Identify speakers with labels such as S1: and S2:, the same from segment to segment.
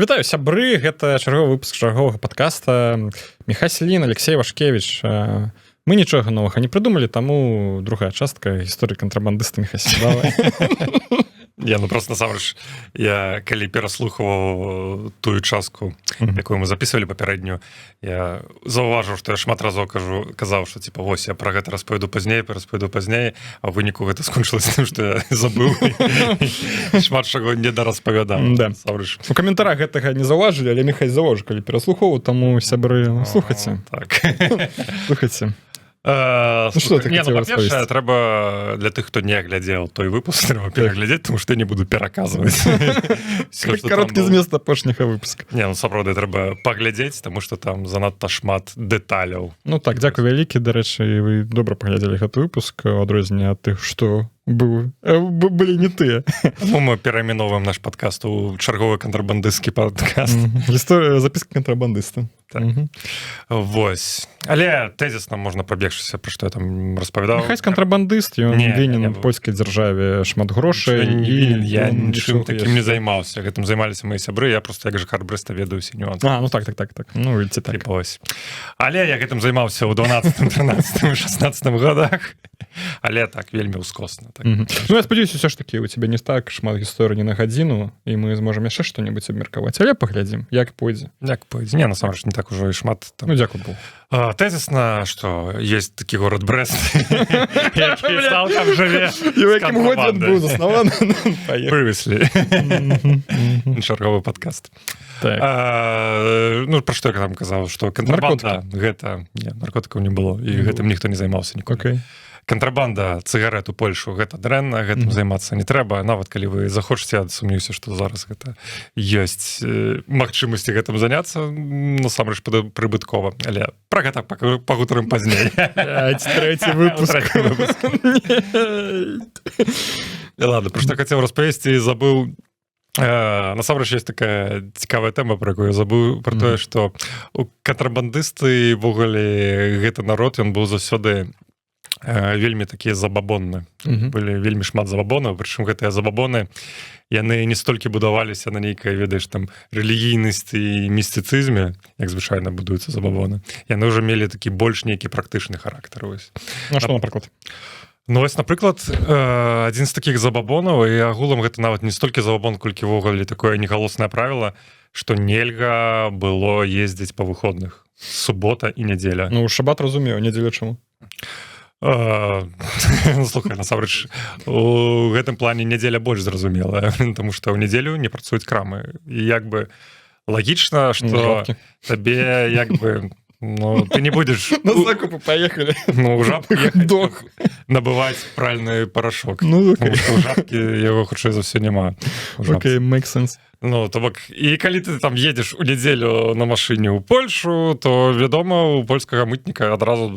S1: Вітаю, сябры, гэта чарговы выпуск чарговага подкаста. Міхась Селін, Алексей Вашкевич. Мы нічога новага не прыдумалі, таму другая частка гісторыі кантрабандыста Міхась. Давай.
S2: Ну просто насамрэч я калі пераслухаваў тую частку, якую мы записывалі папярэднюю, я заўважыў, што я шмат разоў казаў, што типа вось я пра гэта распавяду пазней, а ў выніку гэта скончылася тым, што я забыў шмат чаго не дараспавядаў.
S1: Да. У каментарах гэтага не заўважылі, але Міхась заўважыў, калі пераслухоўваў, таму сябры, слухайце.
S2: Так.
S1: Слухайце.
S2: Па-першае, трэба для тых, хто не глядзеў той выпуск, трэба пераглядзець, тому што я не буду пераказваць.
S1: Кароткі змест апошняга выпуска.
S2: Сапраўды трэба паглядзець, таму што там занадта шмат дэталяў.
S1: Ну так, дзякуй вялікі, дарэчы, вы добра паглядзелі гэты выпуск, у адрозненне ад тых, што былі не тыя.
S2: Мы перайменоўваем наш падкаст у чарговы кантрабандысцкі падкаст.
S1: Гісторыя запіски кантрабандыста.
S2: Вось. Але тэзісна можна прабегчыся, пра што я там распавядаў.
S1: Міхась кантрабандыст, ён вінен польскай дзяржаве шмат грошай.
S2: Я нічым такім не займаўся. Гэтым займаліся мои сябры, я просто як жыхар Брэста ведаю ўсе нюансы.
S1: Ну так. Ну, ці так.
S2: Але я гэтым займаўся ў 12, 13, 16 годах. Але так, вельмі ўскосна.
S1: Ну, я спадзяюся, ўсё ж такі у цябе не так шмат гісторый не на гадзіну, і мы зможам яшчэ што-небудзь абмеркаваць. Але паглядзім, як пойдзе.
S2: Не, насамрэч, не так ужо і шмат.
S1: Ну, дзякуй Богу.
S2: Тэзісна, што ёсць такі горад Брэст, які стал там жыве.
S1: І ў якім годзе ён быў заснаваны.
S2: Прывыслі. Чарговы падкаст. Ну, пра што я там казаў, што кантрабанда гэта... Не, наркотыкаў не было, і гэтым ніхто не займаўся ніколі. Кантрабанда цыгарет у Польшу гэта дрэнна, гэтым займацца не трэба, нават калі вы захочаце, я сумнюся, што зараз гэта ёсць магчымасці гэтым заняцца, насамрэч прыбыткова, але пра гэта пагутарым пазней.
S1: Трэці выпуск.
S2: Ладно, пра што хацеў распавесці, забыў. Насамрэч ёсць такая цікавая тэма, пра якую я забыў, пра тое, што у кантрабандысты ввогуле гэты народ, ён быў заўсёды вельмі такія забабонны. Былі вельмі шмат забабонаў, прычым гэтыя забабоны, яны не столькі будаваліся на нейкай, ведаеш, там рэлігійнасці і містыцызме, як звычайна будуюцца забабоны. Яны ўжо мелі такі больш нейкі практычны характар.
S1: А што, напрыклад?
S2: Ну, вось, напрыклад, адзін з такіх забабонаў, і агулам гэта нават не столькі забабон, колькі ввогуле такое негалоснае правіла, што нельга было ездзіць па выходных. Субота і нядзеля.
S1: Ну, шабат разумею, нядзеля чаму?
S2: Слухай, насамрэч, у гэтым плане нядзеля больш зразумелая, таму што ў нядзелю не працуюць крамы. І як бы лагічна, што табе як бы... Ну, ты не будешь...
S1: На закупы поехали.
S2: Ну, у жабкі ехаць набываць пральны парашок.
S1: Ну,
S2: окей. У жабкі яго, хутчэй за ўсё, няма.
S1: Окей, make sense.
S2: Ну, то бок, і калі ты там едзеш у нядзелю на машыне ў Польшу, то, вядома, у польскага мытніка адразу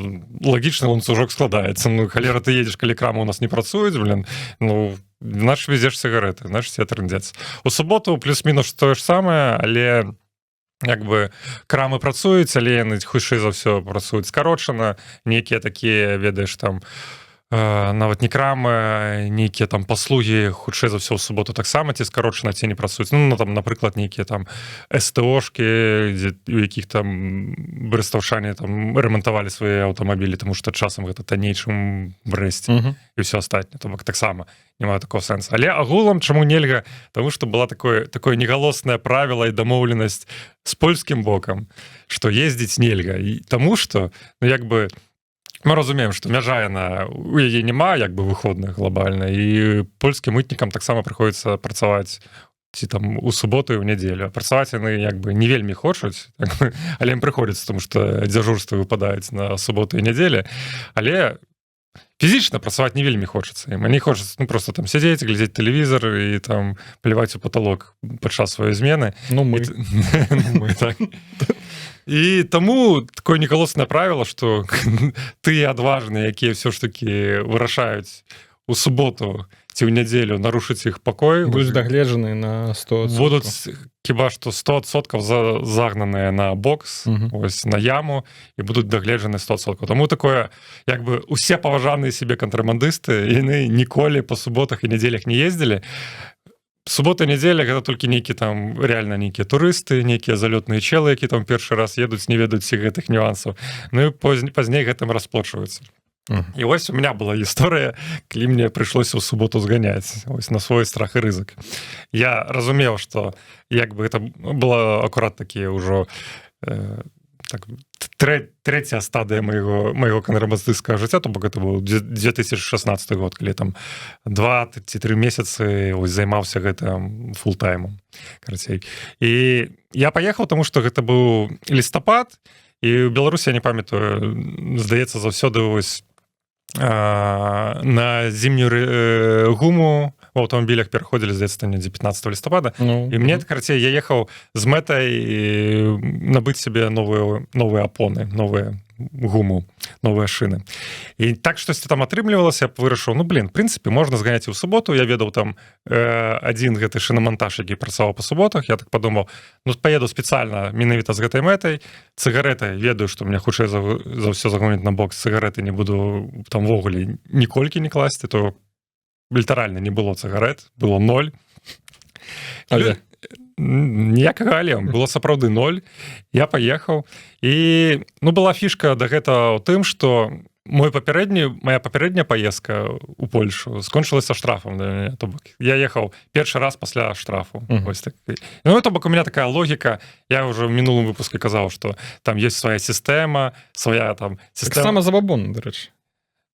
S2: лагічны ланцужок складаецца. Ну, халера, ты едзеш, калі крамы у нас не працуюць, ну, значит, везеш сигареты, значит, все трындзец. У суботу плюс-мінус тое ж самае, але як бы крамы працуюць, але яны хутчэй за ўсё працуюць скарочана, нейкія такія, ведаеш, там нават не крамы, нейкія там паслугі хутчэй за ўсё ў суботу таксама ці скарочана, ці не працуюць. Ну, там, напрыклад, нейкія там СТОшкі, у якіх там брэстаўчане там рамантавалі свае аўтамабілі, таму што часам гэта танней, чым в Брэсце, і ўсё астатняе. То бок таксама няма такого сэнсу. Але агулам чаму нельга? Таму што была такое негалоснае правіла і дамоўленасць з польскім бокам, што ездзіць нельга. І таму што, ну, як бы, мы разумеем, што мяжа яна, у яе няма як бы выходных глобальна, і польскім мытнікам таксама прыходзіцца працаваць ці там у суботу і ў нядзелю. Працаваць яны як бы не вельмі хочуць, але ім прыходзіцца, тому што дзяжурствы выпадаюць на суботу і нядзелі, але фізічна працаваць не вельмі хочацца. Ім не хочацца, ну, просто там сядзець, глядзець тэлевізор і там пляваць у паталок падчас сваёй змены.
S1: Ну, мы.
S2: Мы, так. І таму такое негалоснае правіла, што тыя адважныя, якія ўсё ж такі вырашаюць у суботу ці ў нядзелю нарушыць іх пакой,
S1: будуць дагледжаны на 100%.
S2: Будуць хіба што 100% загнаныя на бокс, ось, на яму, і будуць дагледжаны 100%. Таму такое, як бы, усе паважаныя сябе кантрабандысты, яны ніколі па суботах і нядзелях не ездзілі. субота, нядзеля гэта толькі нейкі там реально нейкія турысты, нейкія залётныя челы, які там першы раз едуць, не ведаюць всіх гэтых нюансаў. Ну і пазней гэтым расплачваюцца. І вось у меня была гісторыя, калі мне прыйшлося ў суботу зганяць ось на свой страх і рызык. Я разумеў, што як бы гэта была акурат такія ўжо так, трэцяя стадыя майго кантрабандыстыцкага жыцця, то бок гэта быў 2016 год, калі там 2 ці 3 месяцы займаўся гэтым фултаймом, карацей. І я паехаў, таму што гэта быў лістапад, і ў Беларусі, я не памятаю, здаецца, заўсёды вось на зімнюю гуму у аўтамабілях пераходзілі, здаецца, недзе 15 лістапада. І мне, карацей, я ехаў з мэтай набыць сабе новыя апоны, новыя гуму, новыя шыны. І так штосьці там атрымлівалася, я вырашыў, в прынцыпе, можна зганяць і ў суботу. Я ведаў там адзін гэты шынамантаж, які працаваў па суботах. Я так падумаў, паеду спецыяльна менавіта з гэтай мэтай. Цыгареты, ведаю, што мне хутчэй за ўсё загоняць на бок, цыгареты не буду там ввогуле ніколькі не класці, то літаральна не было цыгарет, было 0.
S1: Але
S2: ніякага але, было сапраўды 0. Я паехаў, і была фішка да гэта ў тым, што моя папярэдняя паездка ў Польшу скончылася штрафам для мяне. То бок я ехаў першы раз пасля штрафу. То бок у меня такая логіка, я ўжо ў мінулым выпуску казаў, што там ёсць свая сістэма, свая там
S1: сістэма забабонна, дарэчы.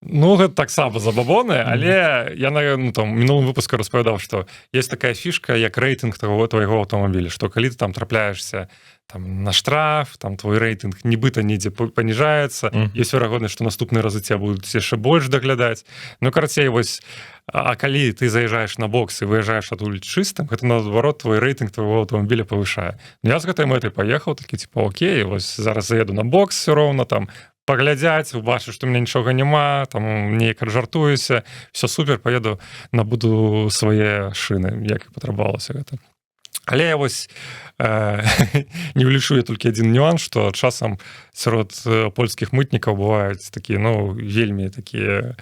S2: Гэта таксама забабоны, але я на мінулым выпуску распавядаў, што ёсць такая фішка, як рэйтынг твайго аўтамабіля, што калі ты там трапляешься там на штраф, там твой рэйтынг нібыта недзе паніжаецца, ёсць верагоднасць, што наступныя разы цябе будуць яшчэ больш даглядаць. Карацей, вось, а калі ты заязджаеш на бокс і выязджаеш адтуль чыстым, гэта наадварот твой рэйтынг твайго аўтамабіля павышае. Я з гэтай мэтай паехаў, такі окей, вось зараз заеду на бокс все роўна там, паглядзяць, убачыць, што ў мяне нічога няма, там неяк жартуюся, все супер, паеду, набуду свае шыны, як і патрабавалася гэта. Але я вось не ўлічу я толькі адзін нюанс, што часам сярод польскіх мытнікаў бываюць такія, вельмі такія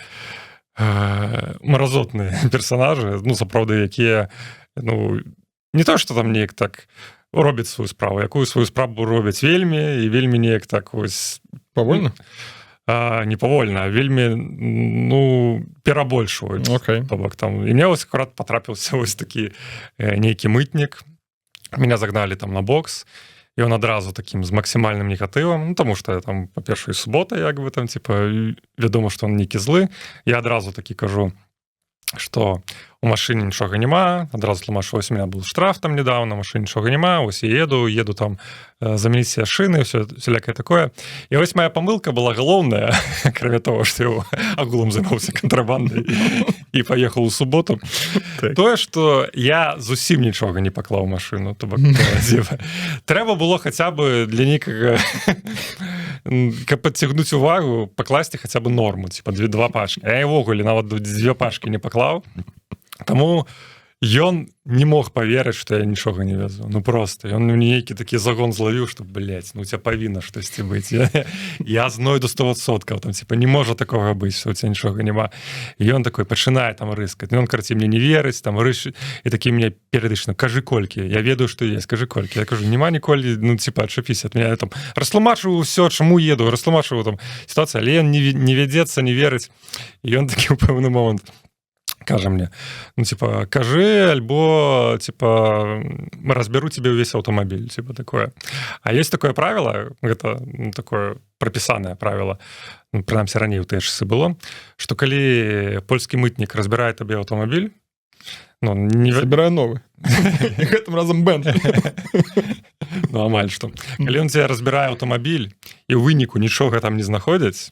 S2: маразотныя персанажы, сапраўды, якія, не то, што там неяк так робяць сваю справу, якую сваю справу робяць вельмі, і вельмі неяк так вось
S1: павольна?
S2: Не павольна, а вельмі, перабольшваюць. І мне вось акурат патрапіўся вось такі нейкі мытнік. Меня загналі там на бокс, і он адразу такім з максімальным негатывам, таму што я там, па-першае, субота, як бы там, вядома, што он нейкі злы. Я адразу такі кажу, што у машыне нічога няма, адразу тлумачу, вось у меня был штраф там недавно, у машыне нічога няма, вось я еду там замяніць себе шыны, всялякае такое. І вось моя памылка была галоўная, акрамя того, што я агулам займаўся кантрабандай і паехаў у суботу. Тое, што я зусім нічога не паклаў у машыну, то бок трэба было хаця бы для нейкага, каб падцягнуць увагу, пакласці хаця бы норму, 2 пачкі. Я ўвогуле нават 2 пачкі не паклаў. Таму ён не мог паверыць, што я нічога не вязу. Просто. Ён мне нейкі такі загон злавіў, што, у цябе павінна штосьці быць. Я знойду 100%. Там, не можа такога быць, што у цябе нічога няма. І ён такой пачынае там рыскаць. Ён, карацей, мне не верыць, там рыш... і такі мне перыядычна, кажы колькі. Я ведаю, што ёсць, кажы колькі. Я кажу, няма ніколі, адчапіся ад мяне. Я там растлумачу ўсё, чаму еду, растлумачу там сітуацыю, але ён не вядзецца, не верыць. І ён такі ў пэўны момант кажа мне, кажы, альбо, разберу тебе ўвесь аўтамабіль, такое. А есть такое правило, гэта такое прапісанае правило, прынамсі раней у тыя часы было, што калі польскі мытнік разбірае табе аўтамабіль,
S1: забірае новы. Гэтым разам бэнд.
S2: Амаль што. Калі ён тебе разбірае аўтамабіль, і ў выніку нічога там не знаходзяць,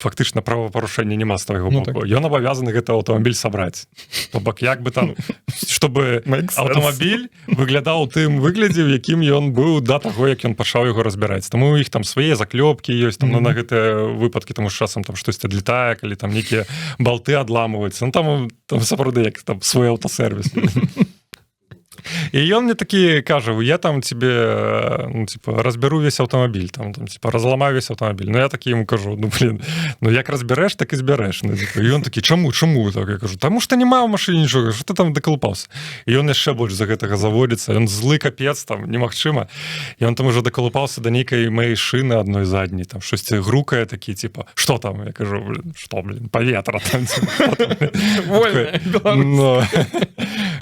S2: фактычна правапарушэння няма з твайго боку. Ён абавязаны гэты аўтамабіль сабраць. То бок як бы там, чтобы аўтамабіль выглядаў у тым выглядзе, у якім ён быў да таго, як ён пачаў яго разбіраць. Таму у іх там свае заклёпкі ёсць там на гэтыя выпадкі, таму што часам там штосьці адлетае, калі там нейкія балты адламваюцца. Там сапраўды як там свой аўтасервіс. І ён мне такі кажа, я там тебе, ну, типа, разберу весь аўтамабіль, там, типа, разламаю весь аўтамабіль. Ну, я такі ему кажу, ну, блин, ну, як разберэш, так і збярэш. Ну, типа, і ён такі, чаму? Так, я кажу, таму што няма ў машыне нічога, што ты там дакалупаўся? І ён яшчэ больш за гэтага заводзіцца, ён злы капец, там, немагчыма. І ён там уже дакалупаўся да нейкай маёй шыны адной задняй, там, штосьці грукае такі, типа, што там? Я кажу, блин, што, блин, паветра там,
S1: Вольная
S2: Беларусь.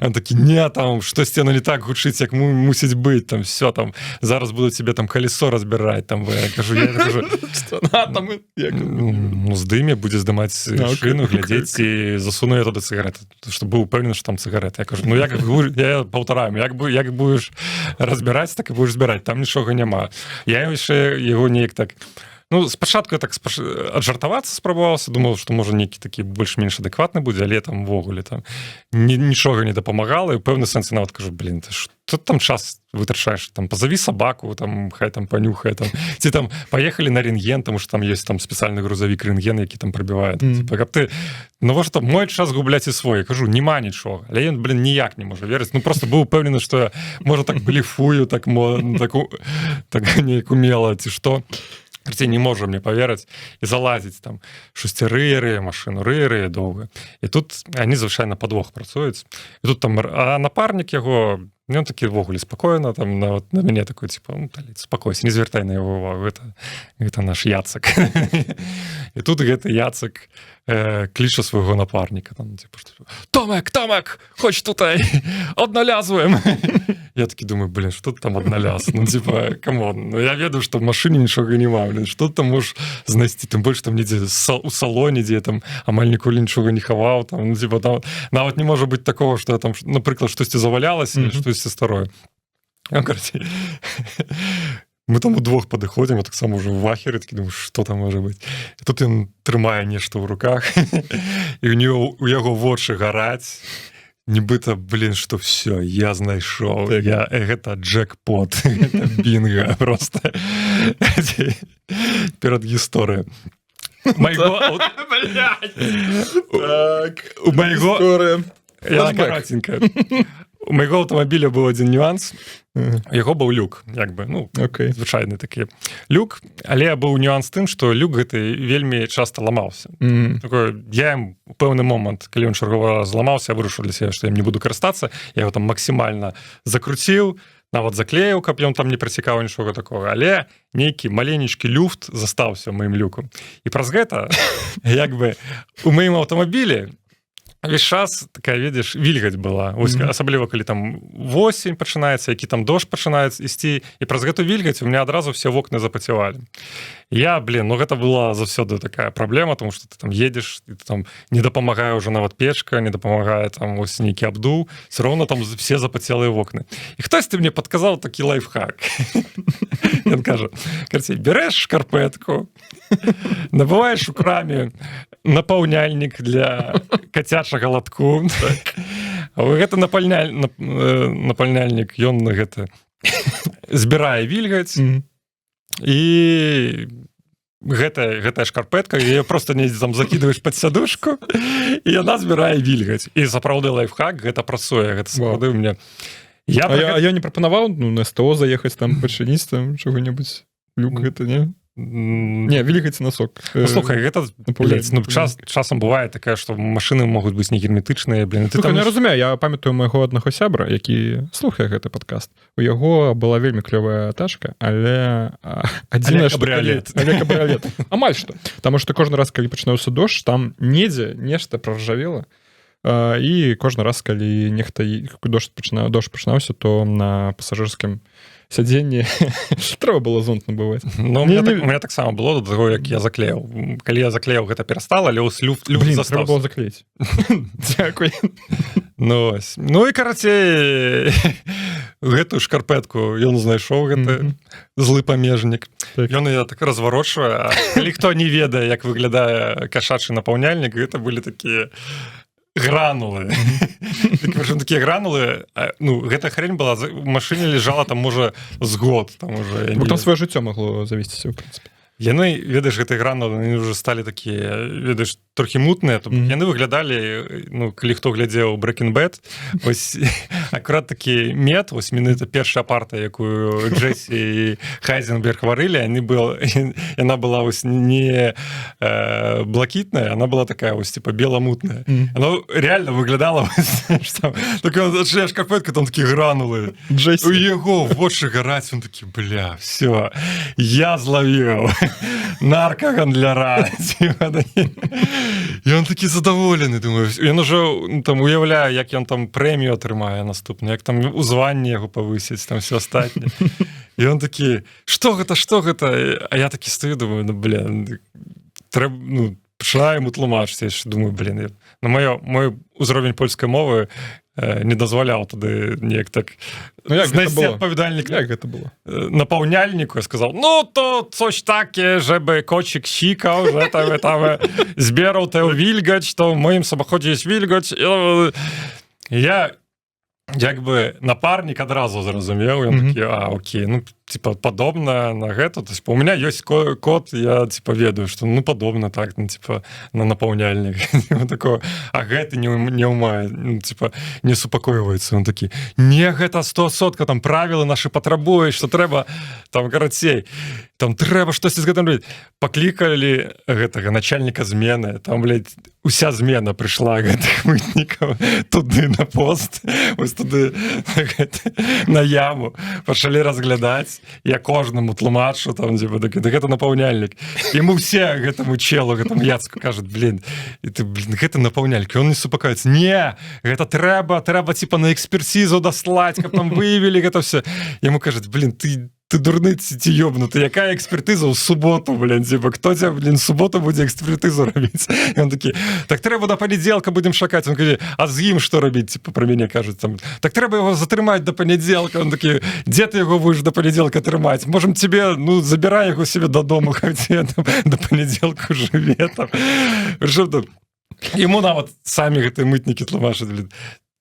S2: Он такі, не, там, штосьці яно не так гучыць, як мусіць быць, там, все, там, зараз буду тебе там колесо разбирать, там, я кажу, ну, здыме, будзе здымаць шыну, глядзець і засуну я туды цыгареты, што быў упэўнены, што там цыгареты. Я кажу, ну, я паўтараю, як будеш разбираць, так і будеш збіраць, там нічога няма. Я яшчэ яго неяк так... Ну, спачатку я так аджартавацца спрабаваўся, думаў, што можа нейкі такі больш-менш адэкватны будзе, але там ввогуле там нічога не дапамагала, і ў пэўны сэнсе нават кажу, блин, ты што там час вытрачаеш, там пазаві сабаку, там хай там панюхае, там ці там паехалі на рэнтген, таму што там ёсць там спецыяльны грузавік рэнтген, які там прабівае. Типа, каб ты, ну во што мой час губляць і свой, я кажу, няма нічога, але ён, блин, ніяк не можа верыць, ну просто быў упэўнены, што я можа так блефую, так неяк умела, ці што. Карці не можа мне паверыць і залазіць там штосьці рые, машыну рые доўга. І тут они звычайна падвох працуюць. І тут там напарнік яго, ён такі ввогуле спакойна, там нават на мяне такой, типа, ну, спакойся, не звяртай на яго увагу, гэта наш Яцак. І тут гэты Яцак кліча свайго напарніка, там, типа, што, Томак, хоч тутай, однолязваем. Я такі думаю, блин, што ты там одноляз? Ну, типа, камон, ну, я ведаю, што в машыне нічога няма, блин, што ты там можаш знайсці, тым больш там недзе у салоне, дзе там амаль ніколі нічога не хаваў, там, ну, типа, там нават не можа быць такого, што там, напрыклад, штосьці завалялася, штосьці старое. Я, короче, мы там удвох падыходзім, я таксама ўжо ў вахеры, такі думаю, што там можа быць. І тут ён трымае нешта ў руках, і у яго вочы гараць, нібыта, блин, што все, я знайшоў, гэта джекпот, гэта бінга, просто перад гісторыяй. У майго... У майго... Я караценька. У майго аўтамабіля быў адзін нюанс, яго быў люк, як бы, ну, звычайны такі люк, але быў нюанс тым, што люк гэты вельмі часта ламаўся. Я ім у пэўны момант, калі ён чарговы раз зламаўся, я вырашыў для сябе, што я не буду карыстацца, я яго там максімальна закруціў, нават заклеіў, каб ён там не працікаў нічога такога, але нейкі маленечкі люфт застаўся ў маім люку. І праз гэта, як бы, у маім аўтамабілі весь час такая, видишь, вільгаць была. Асабліва, калі там восень пачынаецца, які там дождж пачынаецца ісці, і праз гэту вільгаць у меня адразу все вокны запацявалі. Я, блин, ну гэта была заўсёды такая праблема, тому што ты там едзеш, і ты там не дапамагае ўжо нават печка, не дапамагае там ось нейкі абдуў, все роўно там все запацелыя вокны. І хтосьці мне падказаў такі лайфхак. Ён кажа, карцей, бярэш шкарпэтку, набываеш у краме напаўняльнік для кацячага латку. Гэты напальняльнік, ён на гэта збірае вільгаць, і гэтая шкарпэтка, яе просто недзе там закидываешь пад сядушку, і яна збірае вільгаць. І сапраўды лайфхак, гэта працуе, гэта сапраўды ў мяне.
S1: Я не прапанаваў, ну, на СТО заехаць там пачыніць там чого-небудзь, люк гэта, не? Не, вільгаць носок.
S2: Слухай, гэта, блядь, ну, часам бывае такая, што машыны могуць быць негерметычныя, блин.
S1: Слухай, не разумею, я памятаю майго аднаго сябра, які слухае гэты падкаст. У яго была вельмі клёвая тачка, але адзінае, што кабрыялет. Амаль што. Таму што кожны раз, калі пачынаўся дождж, там недзе нешта праржавела, і кожны раз, калі нехта дождж пачынаўся, то на пасажырскім сядзенні трэба было зонт набываць.
S2: Ну, у меня таксама было да таго, як я заклеіў. Калі я заклеіў, гэта перастала, але люфт застаўся.
S1: Трэба было заклеіць. Дзякуй.
S2: Ну і, карацей, гэтую шкарпэтку ён знайшоў, гэты злы памежнік. Ён яе так разварочвае. Калі хто не ведае, як выглядае кашачы напаўняльнік, гэта былі такія гранулы. Причем такие гранулы, ну, гэта хрень была, в машине лежала там, можа, з год. Там, уже,
S1: там свое жыццё магло завесціся, в принципе.
S2: яны, ведаеш, гэтай граны уже сталі такія, ведаеш, трохі мутныя, яны выглядалі, ну, калі хто глядзеў Breaking Bad, вось акурат такі мед, вось менавіта першая партыя, якую Джесси і Хайзенберг варылі, яна была вось не блакітная, она была такая вось, типа, бело-мутная. Она реально выглядала вось, что такая шкарпетка, там такие гранулы. Джесси. У яго вочы гараць, он такі, бля, все, я зловіў наркагандляра. І он такі задаволены, думаю, ён уже там уяўляе, як ён там прэмію атрымае наступную, як там узванне яго павысіць, там все астатняе. І он такі, што гэта? А я такі стою, думаю, ну, блин, трэба, ну, пачынаю ему тлумачыць, я думаю, блин, мой узровень польскай мовы не дазваляў тады неяк так знайсці адпавядальнік.
S1: Як гэта было?
S2: Напаўняльніку я сказаў, ну, то coś takie, żeby kocik sikał, że tam zbierał tę wilgoć, to w moim samochodzie jest wilgoć. Я як бы напарнік адразу зразумеў, ён такі, окей, ну, типа, падобна на гэта, то есть у меня ёсць код, я, типа, ведаю, што, ну, падобна так, ну, типа, на напаўняльнік. Такого, а гэты не ўмае, ну, типа, не супакойваецца. Он такі, не, гэта 100%, там, правілы нашы патрабуюць, што трэба, там, карацей, там, трэба штосьці з гэтым рабіць. Паклікалі гэтага начальніка змены, там, блядь, уся змена прыйшла гэтых мытнікаў туды на пост, вось туды на яму, пачалі разглядаць, я кожнаму тлумачу, там, типа, гэта напаўняльнік. Яму все гэтаму челу, гэтаму яцку кажуць, блин, гэта напаўняльнік, ён не супакаецца. Не, гэта трэба, типа, на экспертизу даслаць, каб там выявілі гэта все. Яму кажуць, блин, ты дурны ці ёбнуты, якая экспертыза ў суботу, блин, типа, кто тебя, блин, в суботу будзе экспертызу рабіць? І он такі, так трэба до панядзелка будем шакаць. Он кажа, а з ім што рабіць? Типа, про мяне кажуць, там, так трэба яго затрымаць до панядзелка. Он такі, дзе ты яго будешь до панядзелка трымаць? Можем тебе, ну, забирай яго себе додому, хадзе, там, до панядзелку жыве, там. Ему нават самі гэтыя мытнікі тлумачаць, блин,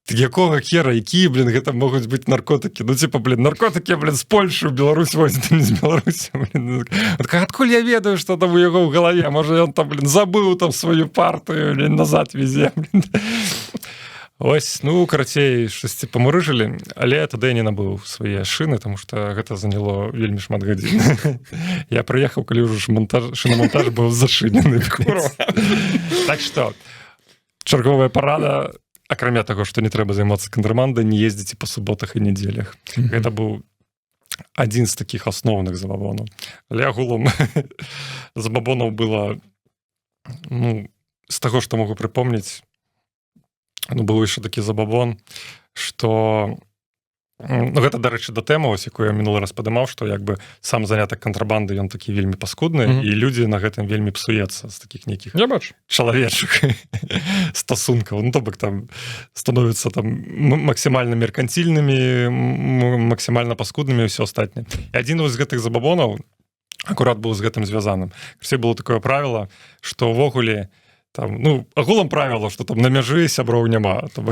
S2: якога хера, якія, блин, гэта могуць быць наркотыкі. Ну, типа, блин, наркотыкі, блин, з Польшы ў Беларусь возят, не з Беларусі, блин. Адкуль я ведаю, што там у яго ў галаве? Можа, ён там, блин, забыў там сваю партыю, блин, назад везе, блин. Ось, ну, карацей, штосьці памурыжылі, але тады я не набыў свае шыны, таму што гэта заняло вельмі шмат гадзін. Я прыехаў, калі ўжо шынамонтаж быў зашынены. Так што, чарговая парада, акрамя таго, што не трэба займацца кантрабандай, не ездзіце па суботах і нядзелях. Гэта быў адзін з такіх асноўных забабонаў. Але агулам забабонаў было, ну, з таго, што могу прыпомніць, ну, быў яшчэ такі забабон, што, ну, гэта, дарэчы, да тэмы, ось, якую я мінулы раз падымаў, што як бы сам занятак кантрабанды, ён такі вельмі паскудны, і людзі на гэтым вельмі псуецца з такіх нейкіх чалавечых стасункаў. Ну, то бок там становяцца там максімальна меркантильнымі, максімальна паскуднымі і ўсё астатняе. І адзін з гэтых забабонаў акурат быў з гэтым звязаным. Все было такое правіла, што ўвогуле там, ну, агулам правіла, што там на мяжы сяброў няма. Там,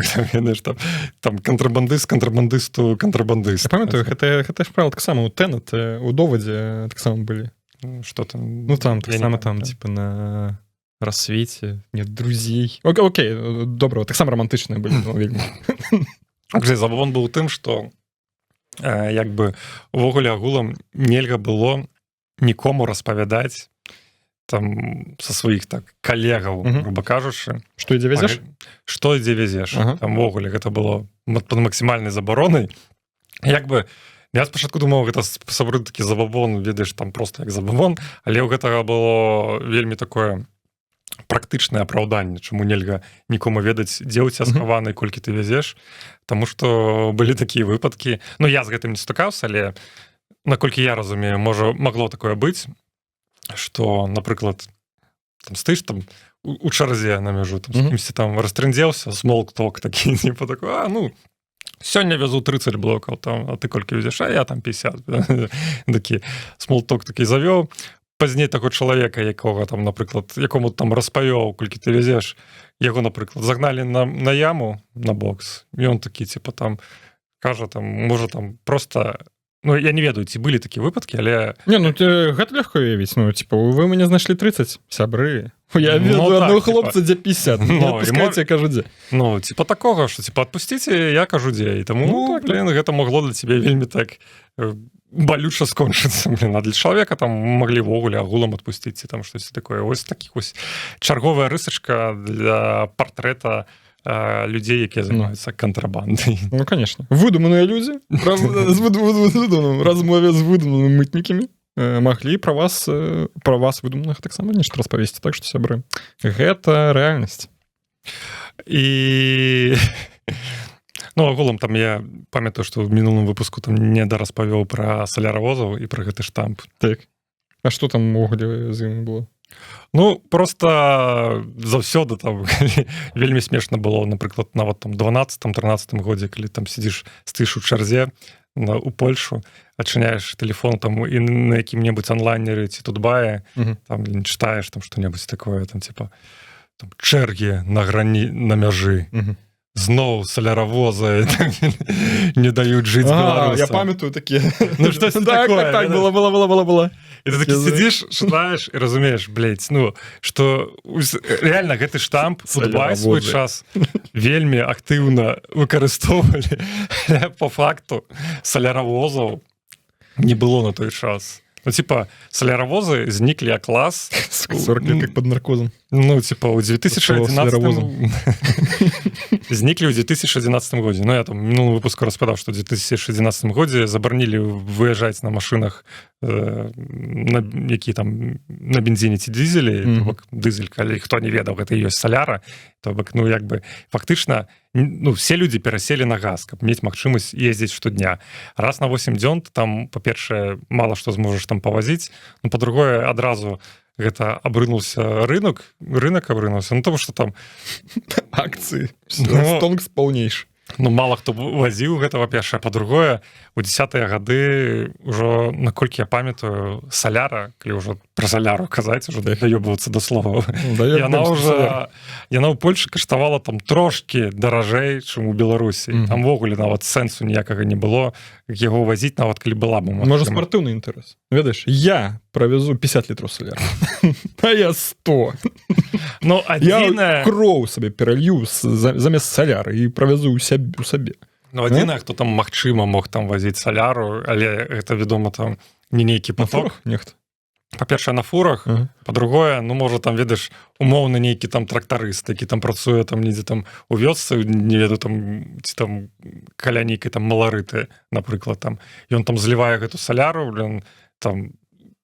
S2: там кантрабандысту кантрабандыст.
S1: Я памятаю, гэта ж правіла таксама у Тэнет, у довадзе таксама былі.
S2: Што там?
S1: Ну, там таксама там, типа, на рассвеце, нет друзей. Окей, добра, таксама романтычныя былі, ну, вельмі.
S2: Забавон быў у тым, што як бы увогуле агулам нельга было нікому распавядаць там са сваіх так калегаў, груба кажучы,
S1: што ідзе везеш?
S2: Што ідзе везеш. Там увогуле гэта было пад максімальнай забаронай. Як бы я спачатку думаў, гэта сапраўды такі забабон, ведаеш, там проста як забабон, але ў гэтага было вельмі такое практычнае апраўданне, чаму нельга нікому ведаць, дзе ў цябе схавана і колькі ты везеш, таму што былі такія выпадкі. Ну, я з гэтым не стыкаўся, але наколькі я разумею, магло такое быць, што, напрыклад, там стаіш там у чарзе на мяжу, там, з кімсьці там растрындзеўся, смолток такі, типа такой, ну, сёння везу 30 блокаў, там, а ты колькі везеш? А я там 50. Такі смолток такі завёў. Пазней таго чалавека, якога там, напрыклад, якому там распавёў, колькі ты везеш, яго, напрыклад, загналі на яму, на бокс, і ён такі, типа, там, кажа, там, можа, там, проста Ну, я не ведаю, ці былі такія выпадкі, але...
S1: Не, ну, гэта легко уявіць. Ну, типа, вы мяне знайшлі 30, сябры. Я веду
S2: так,
S1: одного хлопца, дзе 50. Не отпускайце, я кажу, дзе.
S2: Ну, типа такога, што, типа, адпусціце, я кажу, дзе. І таму, блин, гэта могло для цябе вельмі так балюча скончыцца, блин. А для чалавека там маглі ввогуле агулам адпусціць, ці там штосьці такое. Ось такіх ось чарговая рысачка для партрэта людзей, якія займаюцца кантрабандай.
S1: Ну, конечно. Выдуманыя людзі, размове з выдуманымі мытнікамі маглі пра вас выдуманых таксама нешта распавесці. Так што, сябры, гэта рэальнасць.
S2: І... Ну, агулам, там я памятаю, што ў мінулым выпуску там недараспавёў пра саляравозаў і пра гэты штамп.
S1: Так. А што там увогуле з імі было?
S2: Ну, просто заўсёды там вельмі смешна было, напрыклад, нават там 12-13 годзе, калі там сидзіш, стаіш у чарзе у Польшу, адчыняеш телефон там і на якім-небудзь онлайнеры ці Тутбае, там читаеш там што-небудзь такое, там типа там чэргі на мяжы. Зноў соляровозы не дают жить белорусам.
S1: Я памятаю такие.
S2: Ну, что-то такое.
S1: Так, было.
S2: И ты таки сидишь, читаешь и разумеешь, блядь, ну, что реально гэты штамп Тутбай свой час вельмі актыўна выкарыстоўвалі. По факту соляровозаў не было на той час. Ну, типа, соляровозы зніклі як клас.
S1: 40 лет как под наркозом.
S2: Ну, типа, у 2011 зніклі ў 2011 годзе. Ну, я там минулым выпуску распадаў, што ў 2011 годзе забаранілі выязджаць на машынах, які там на бензіне ці дызелі. Дызель, калі хто не ведаў, гэта і ёсць соляра. То бок, ну, як бы, фактычна, ну, все людзі пераселі на газ, каб мець магчымасць ездзіць штодня. Раз на 8 дзён ты там, па-першае, мала што зможаш там павазіць, ну, па-другое, адразу гэта абрынуўся рынок абрынуўся, ну, тому што там
S1: акцыі, стонкс паўнейш.
S2: Ну, мала хто вазіў гэта, па-першае, па-другое, у 10-е гады ўжо, наколькі я памятаю, соляра, калі ўжо пра соляру казаць, ужо даёбвацца да слова, яна ў Польшы каштавала там трошкі даражэй, чым у Беларусі. Там ввогуле нават сэнсу ніякага не было, яго вазіць, нават калі была бы.
S1: Можа, спартыўны інтарэс. Ведаеш, я правязу 50 літраў соляра, а я 100.
S2: Ну,
S1: я кроў сабе пералью замест соляры і правязу ў сабе.
S2: Ну, адзінае, хто там, магчыма, мог там вазіць соляру, але гэта, вядома, там не нейкі поток.
S1: Нехта.
S2: Па-першае, на фурах, па-другое, ну, можа, там, ведаеш, умоўна нейкі там трактарыст, які там працуе там недзе там у вёсцы, не ведаю, там, ці там каля нейкай там маларыты, напрыклад, там, ён там злівае гэту соляру, блин, там,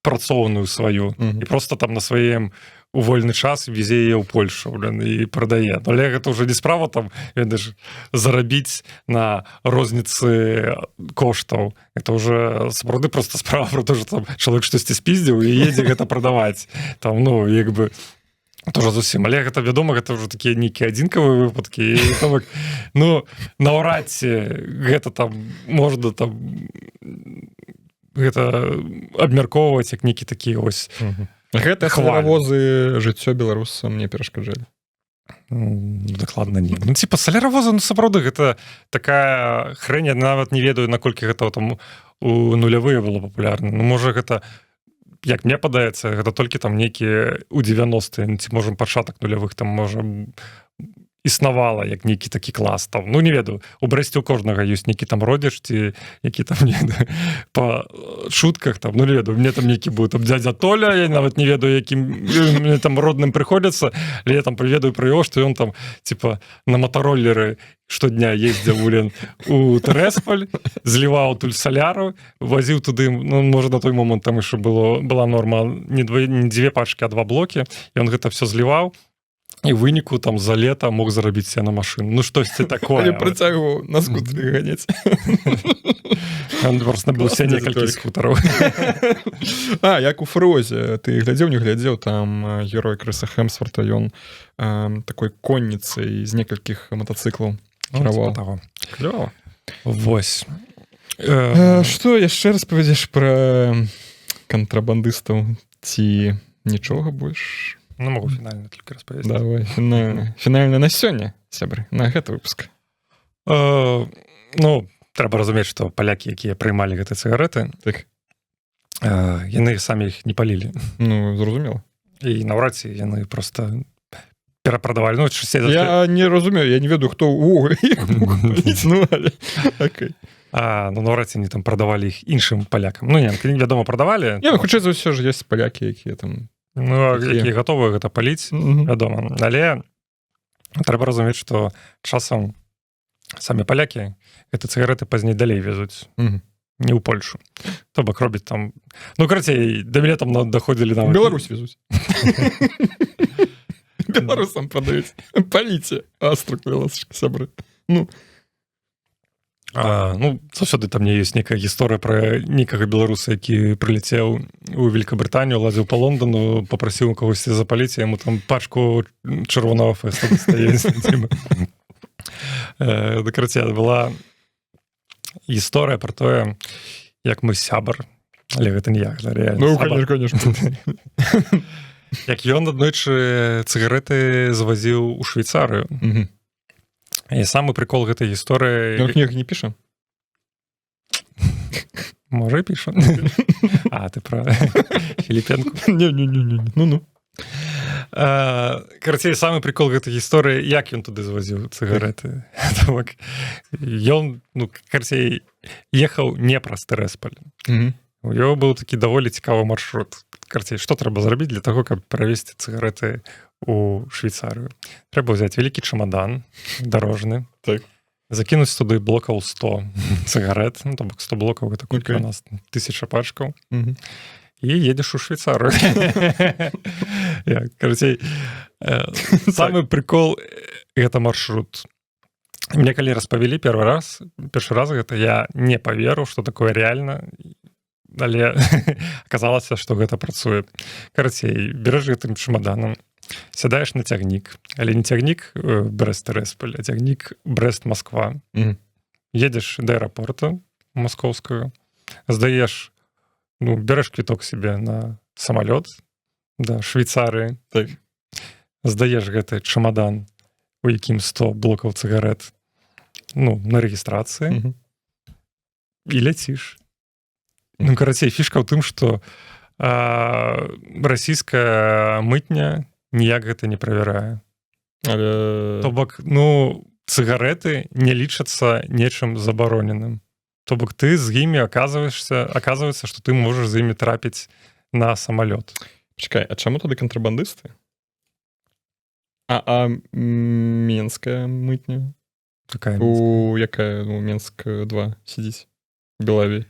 S2: працоўную сваю, і просто там на сваім у вольны час везе яе ў Польшу, блин, і прадае. Але гэта ўжо не справа там, ведаеш, зарабіць на розніцы коштаў. Это ўжо сапраўды просто справа про то, што там чалавек штосьці спіздзіў і едзе гэта прадаваць. Там, ну, як бы, тоже зусім. Але гэта, вядома, гэта ўжо такія нейкія адзінкавыя выпадкі. І, там, ну, наўрад ці гэта там можна там гэта абмяркоўваць як нейкі такі ось
S1: гэтыя соляровозы жыццё беларусам не перашкаджалі.
S2: Дакладна не. Ну, типа, соляровозы, ну, сапраўды, гэта такая хрэнь, я нават не ведаю, наколькі гэта там у нулявыя было папулярна. Ну, можа, гэта, як мне падаецца, гэта толькі там нейкія у 90-е, ці, можа, пачатак нулявых, там, можа, існавала як нейкі такі клас там. Ну, не ведаю, у Брэсце у кожнага ёсць нейкі там родзіч, ці які там не па шутках там, ну, не ведаю, мне там нейкі быў там дзядзя Толя, я нават не ведаю, якім мне там родным прыходзіцца, але я там прыведаю пра яго, што ён там, типа, на матароллеры штодня ездзіў у Тэрэсполь, зліваў туль соляру, вазіў туды, ну, можа, на той момант там яшчэ была норма не 2 пачкі, а 2 блокі, і ён гэта все зліваў, і ў выніку там за лета мог зарабіць себе на машыну. Ну, штосьці такое.
S1: Я працягваў на скутары ганяць.
S2: Ён просто набыў себе некалькі скутараў.
S1: А, як у Фрозе. Ты глядзеў, не глядзеў, там герой Крыса Хемсворта, ён такой конніцай з некалькіх матацыклаў кіраваў.
S2: Клёва. Вось.
S1: Што яшчэ распавядзеш пра кантрабандыстаў? Ці нічога больш?
S2: Ну, могу фінальна толькі распавесці.
S1: Давай, фінальна на сёння, сябры, на гэты выпуск.
S2: Ну, трэба разумець, што палякі, якія прыймалі гэтыя цыгарэты,
S1: Так.
S2: Яны самі іх не палілі.
S1: Ну, зразумела.
S2: І наўрад ці яны просто перапрадавалі. Ну,
S1: я не разумею, я не ведаю, хто ўвогуле іх мог паліць. Ну, але... Окей.
S2: Ну, наўрад ці они там прадавалі іх іншым палякам. Ну, не, вядома, прадавалі.
S1: Не, ну, хутчэй за ўсё ж ёсць палякі, якія там...
S2: Ну, якія гатовыя гэта паліць, вядома. Але трэба разумець, што часам самі палякі гэты цыгарэты пазней далей везуць. Не ў Польшу. То бок робіць там... Ну, карацей, да мяне там даходзілі нават...
S1: Беларусь везуць. Беларусам прадаюць. Паліце. Астру, ласачка, сябры. Ну,
S2: заўсёды там не ёсць нейкая гісторыя пра нейкага беларуса, які прылецеў у Великабрытанію, лазіў па Лондону, папрасіў у кагосьці запаліць, яму там пачку чырвонага фэста дастаюць. Карацей, была гісторыя пра тое, як мы сябар, але гэта не я, реально.
S1: Ну, конечно.
S2: Як ён аднойчы цыгарэты завазіў у Швейцарыю. І самы прикол гэтай гісторыі...
S1: Ён кніг не піша?
S2: Можа, і піша. Ты пра Філіпенку?
S1: Не. Ну.
S2: Карацей, самы прикол гэтай гісторыі, як ён туды завазіў цыгарэты. Ён, карацей, ехаў не праз Тэрасполь. У яго быў такі даволі цікавы маршрут. Карацей, што трэба зрабіць для таго, каб перавезці цыгарэты у Швейцарыю? Трэба ўзяць вялікі чамадан дарожны, закінуць туды блокаў 100 цыгарэт, то бок 100 блокаў, гэта колькі у нас 1000 пачкаў, і едзеш у Швейцарыю. Карацей, самы прикол гэта маршрут. Мне калі распавялі першы раз гэта, я не паверыў, што такое рэальна, але аказалася, што гэта працуе. Карацей, бераш гэтым чамаданам, сядаеш на цягнік, але не цягнік Брэст-Тэрасполь, а цягнік Брэст-Масква. Едзеш да аэрапорта маскоўскага, здаеш, бераш квіток себе на самалёт да Швейцарыі, здаеш гэты чамадан, у якім 100 блокаў цыгарэт, на рэгістрацыі, і ляціш. Карацей, фішка ў тым, што расійская мытня ніяк гэта не правярае. То бок, цыгарэты не лічацца нечым забароненым. То бок ты з імі аказваецца, што ты можаш з імі трапіць на самалёт.
S1: Чакай, а чаму тады кантрабандысты? А менская мытня?
S2: Какая менская?
S1: Якая, Менск-2 сидзіць у Белавіі?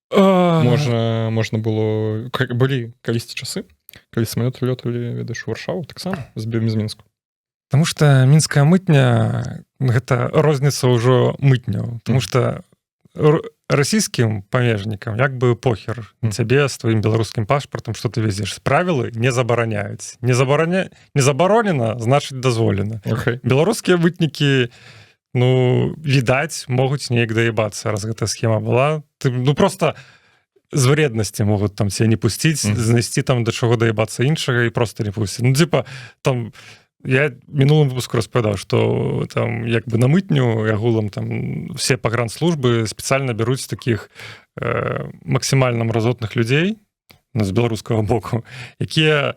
S1: Можна было... Былі калісьці часы, калі самалёты лёталі, ведаеш, у Варшаву, таксама, з Мінску.
S2: Таму што мінская мытня — гэта розніца ўжо мытняў. Таму што расійскім памежнікам як бы похер на цябе з тваім беларускім пашпартам, што ты везеш. Правілы не забараняюць. Не забаронена, значыць дазволена. Беларускія мытнікі, відаць, могуць неяк даебацца, раз гэтая схема была. Просто з вреднасці могуць там себе не пусціць, знайсці там да чаго даебацца іншага і просто не пусціць. Там я мінулым выпуску распавядаў, што там як бы на мытню агулам там все пагранслужбы спецыяльна бяруць такіх максімальна мразотных людзей з беларускага боку, якія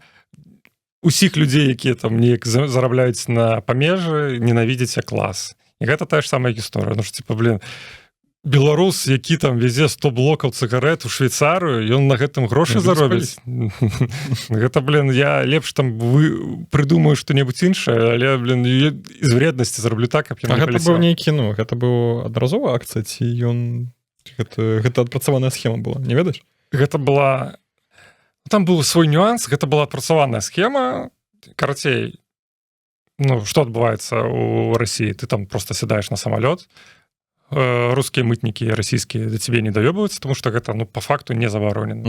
S2: усіх людзей, якія там неяк зарабляюць на памежы, ненавідзяць як клас. І гэта тая ж самая гісторыя. Беларус, які там везе 100 блокаў цыгарэт у Швейцарыю, ён на гэтым грошы заробіць. Гэта, я лепш там прыдумаю што-небудзь іншае, але, з вреднасці зараблю так, каб я не паліцаў.
S1: Гэта быў нейкі, гэта быў адразовая акцыя, ці ён... Гэта адпрацаваная схема была, не ведаеш?
S2: Гэта была... Там быў свой нюанс, гэта была адпрацаваная схема. Карацей, што адбываецца ў Расіі? Ты там просто сядаеш на самалёт, рускія мытнікі расійскія да цябе не даёбваюцца, тому што гэта, па факту не забаронена.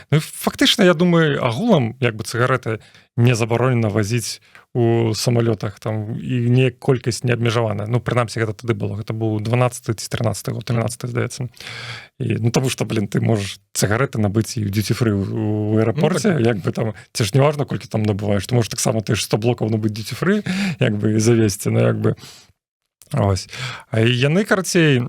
S2: Фактычна, я думаю, агулам, як бы цыгарэты не забаронена вазіць у самалётах, там, і неяк колькасць не абмежаваная. Прынамсі, гэта тады было. Гэта быў 12 ці 13 год, 13, здаецца. Таму што, ты можаш цыгарэты набыць і ў дьюти-фры ў аэрапорце, як бы там, ці ж не важна, колькі там набываеш, ты можаш таксама ты ж 100 блокаў набыць дьюти-фры, як бы, і завесці, як бы. Ось. А яны, карцей,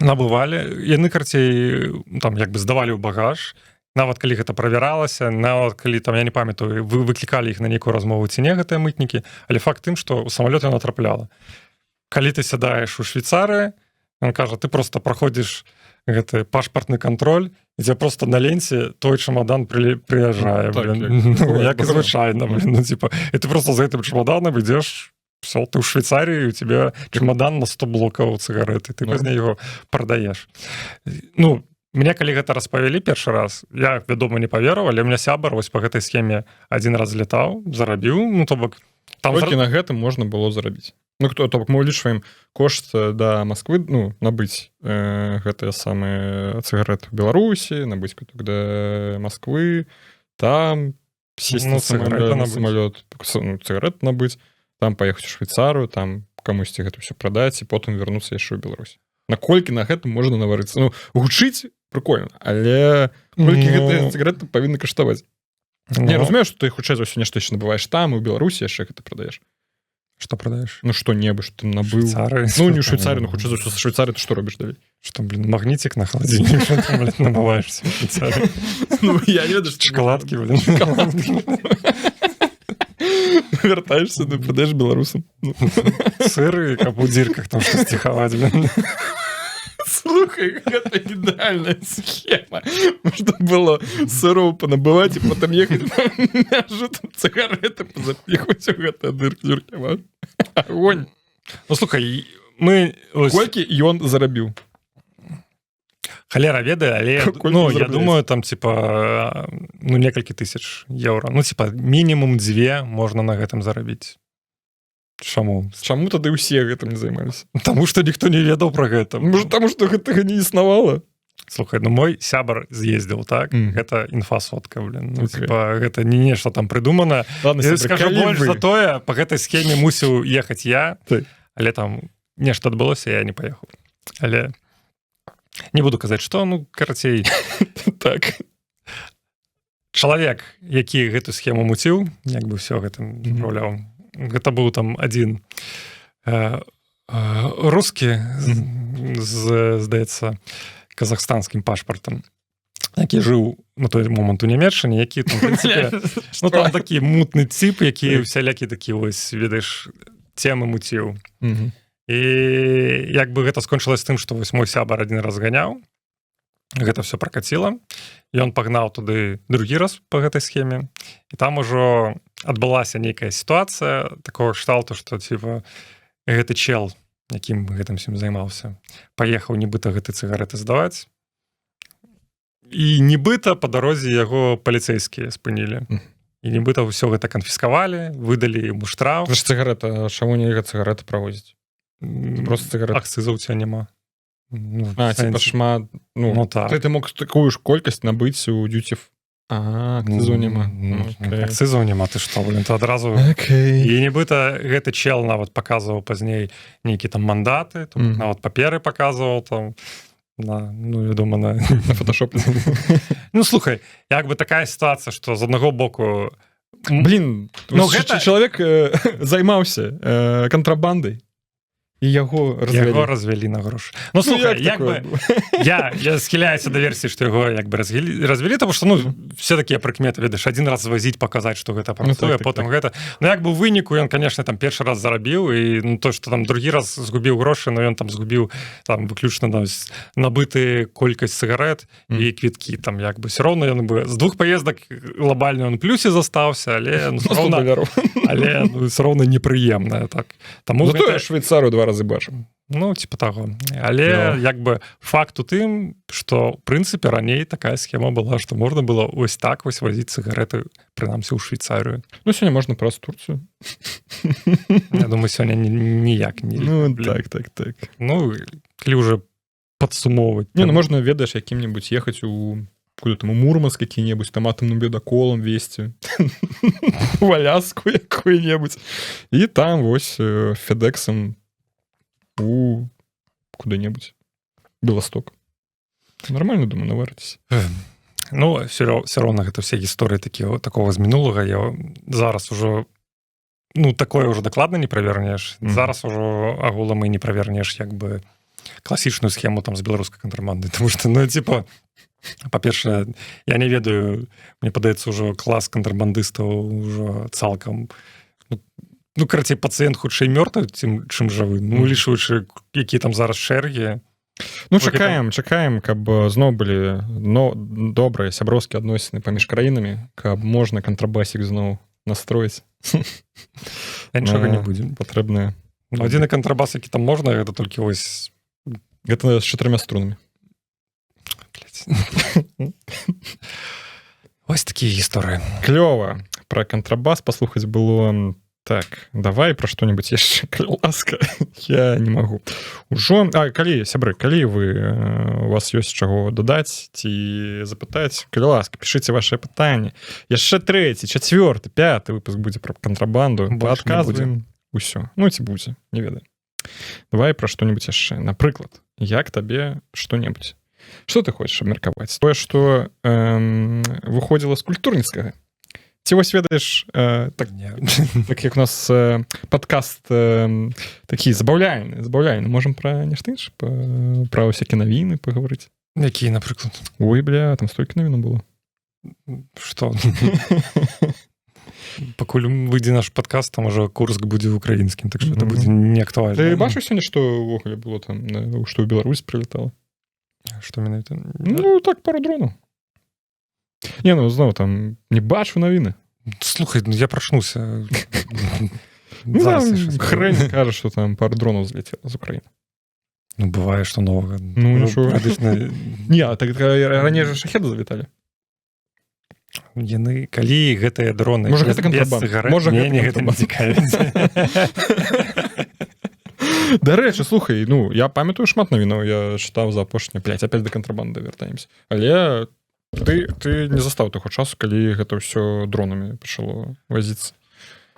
S2: набывалі, яны, карцей, там, як бы здавалі ў багаж, нават калі гэта правяралася, нават калі, там, я не памятаю, вы выклікалі іх на нейкую размову ці не, гэтыя мытнікі, але факт тым, што ў самалёт яна трапляла. Калі ты сядаеш у Швейцарыі, ён кажа, ты просто праходзіш гэты пашпартны кантроль, ідзе просто на ленце той чемодан прыязджае, як і звычайна, ну, типа, і ты просто за гэтым чемоданам ідзеш, все, ты ў Швейцарыі, у тебя чемодан на 100 блокаў цыгарэты, ты пазней яго прадаеш. Ну, мне калі гэта распавялі першы раз, я, вядома, не паверыў, але у меня сябар вось па гэтай схеме один раз летаў, зарабіў, ну, то бок...
S1: Толькі на гэтым можна было зарабіць. Ну, то бок мы ўлічваем кошт да Масквы, ну, набыць гэтыя самыя цыгарэты ў Беларусі, набыць квіток да Масквы, там сесть на самалёт, цыгарэт набыць, там паехаць у Швейцарыю, там камусьці гэта ўсё прадаць і потым вярнуцца яшчэ ў Беларусь. Наколькі на гэтым можна наварыцца? Ну, гучыць прикольна, але колькі гэтыя цыгарэты павінны каштаваць? Не, разумею, што ты хутчэй за ўсё нешта яшчэ набываеш там, і ў Беларусі яшчэ гэта прадаеш.
S2: Что продаешь?
S1: Ну, что-небудзь, что ты набыл. Ну, не в Швейцарии, но хочется в Швейцарии, ты что робишь далее?
S2: Что, блин, магнитик на холодильник, что там, блин, набываешься в Швейцарии?
S1: Ну, я не ведаю, что...
S2: Шоколадки, блин. Шоколадки.
S1: Вертаешься, ну, продаешь белорусам.
S2: Сыры, как в дирках, там что стиховать, блин.
S1: Слухай, гэта ідеальная схема. Можна было сырого понабываць і потым ехаць на мяжу, там цыгареты позапіхваць у гэта дыркі. Огонь.
S2: Ну, слухай, мы...
S1: Колькі ён зарабіў?
S2: Халера ведае, але, ну, я думаю, там, типа, ну, некалькі тысяч еўра. Ну, типа, мінімум 2 можна на гэтым зарабіць. Чаму?
S1: Чаму тады ўсе гэтым не займаліся?
S2: Таму што ніхто не ведаў пра гэта.
S1: Можа, таму што гэтага не існавала?
S2: Слухай, ну мой сябар з'ездзіў, так? Гэта інфасотка, блин. Ну, типа, гэта не нешта там прыдумана.
S1: Ладно,
S2: я скажу больш за тое, па гэтай схеме мусіў ехаць я, але там нешта адбылося, я не паехаў. Але не буду казаць, што, ну, карацей,
S1: так.
S2: Чалавек, які гэту схему муціў, як бы ўсё гэтым управляў, гэта быў там адзін рускі з, здаецца, казахстанскім пашпартам, які жыў на той момант у Нямецчыне, які там, в прынцыпе, ну там такі мутны цып, які усялякі такі, вось, ведаеш, темы муціў. І як бы гэта скончылася тым, што вось мой сябар адзін раз ганяў, гэта все пракаціла, ён пагнаў туды другі раз па гэтай схеме, і там ужо адбылася нейкая сітуацыя такого кшталту, што, типа, гэты чел, якім гэтым всем займаўся, паехаў нібыта гэты цыгареты здаваць, і нібыта па дарозе яго паліцэйскія спынілі. І нібыта ўсё гэта канфіскавалі, выдалі яму штраф.
S1: Гэта ж цыгарэта, чаму нельга цыгареты правозіць? Просто цыгареты.
S2: Акцыза ў цябе няма.
S1: Ну, типа шмат, ну так. Ты мог такую ж колькасць набыць у дюті. Акцызу няма.
S2: Акцызу няма, ты што, блин, ты адразу... І нібыта гэты чел нават паказваў пазней нейкі там мандаты, нават паперы паказваў там, ну, вядома, на
S1: фотошопе.
S2: Ну, слухай, як бы такая сітуацыя, што з аднаго боку...
S1: Блин, чалавек займаўся кантрабандай. І яго
S2: развялі на грошы. Ну, слухай, як бы... Я схіляюся да версіі, што яго як бы развялі, тому што, ну, все такія прыкметы, ведаеш, адзін раз звазіць, паказаць, што гэта працуе, потым гэта... Ну, як бы ў выніку ён, конечно, там першы раз зарабіў, і ну, то, што там другі раз згубіў грошы, но ён там згубіў там выключна набыты колькасць цыгарэт і квіткі, там, як бы, все роўна ён бы з 2 паездак глобальна ён плюсе застаўся, але все роўна непрыемна, так.
S1: Таму гэта Швейцарыю 2 разы бачым.
S2: Ну, типа таго. Але, як бы, факт у тым, што, в прынцыпе, раней такая схема была, што можна было ось так вось вазіць цыгареты, прынамсі, ў Швейцарыю.
S1: Ну, сёння можна праз Турцыю.
S2: Я думаю, сёння ніяк не...
S1: Ну, так.
S2: Ну, калі ўжо падсумоўваць...
S1: Не, ну, можна, ведаеш, якім-небудзь ехаць у... Куды там, у Мурманск какие-нибудь, там атомным ледоколом везти, в Аляску какую-нибудь. И там вось Федексом у куда-нибудь Белосток. Нормально, думаю, наваритесь.
S2: Ну, все равно гэта все гісторыі такого з мінулага. Я зараз ужо ну такое ўжо дакладна не правернеш. Зараз ужо агулам і не правернеш як бы класічную схему там з беларускай кантрабанды, тому што ну типа па-першае, я не ведаю, мне падаецца ўжо клас кантрабандыстаў ўжо цалкам ну карацей пацыент хутчэй мёртвы чым жывы, ну лічуючы якія там зараз чэргі.
S1: Ну чакаем, каб зноў былі добрыя сяброўскія адносіны паміж краінамі, каб можна кантрабасік зноў настроіць.
S2: Нічога не будзе
S1: патрэбнае.
S2: Адзіны кантрабас, які там можна, гэта толькі вось
S1: гэта з 4 струнамі.
S2: Ось такія гісторыі.
S1: Клёва. Пра кантрабас паслухаць было. Так, давай пра што-небудзь яшчэ, калі ласка. Я не магу. Ужо, калі, сябры, калі у вас ёсць чаго дадаць ці запытаць, калі ласка, пішыце вашыя пытанні. Яшчэ 3, 4, 5 выпуск будзе пра кантрабанду. Адказваем усё. Ну, ці будзе, не ведаю. Давай пра што-небудзь яшчэ. Напрыклад, як табе што-небудзь? Што ты хочаш абмеркаваць? Тое, што выходзіла з культурніцкага. Ці вось ведаеш, так як у нас падкаст такі забаўляйны. Можам пра нешта інш, пра ўсякія навіны пагаварыць.
S2: Якія, напрыклад?
S1: Ой, бля, там столькі навіна было.
S2: Што? Пакуль выйдзе наш падкаст, там ужо Курск будзе украінскім, так што это будзе не актуальна.
S1: Ты бачыш сёння, што ўвогуле было там, што ў Беларусь прылетала?
S2: Што менавіта?
S1: Ну, так, пару дронаў. Не, ну, зноў, там, не бачу навіны.
S2: Слухай, ну, я прачнуся.
S1: Хрэнь кажа, што там пару дронаў злецела з Украіны.
S2: Ну, бывае, што новага.
S1: Ну, нічого. Не, так раней жа шахеды завіталі.
S2: Яны, калі гэтыя дроны...
S1: Можа, гэта кантрабанда.
S2: Можа, гэта не цікавіць.
S1: Дарэчы, слухай, ну, я памятаю шмат навінаў, я чытаў за апошнія 5, опять да кантрабанды вяртаемся. Але ты не застаў таго часу, калі гэта ўсё дронамі пачало вазіцца.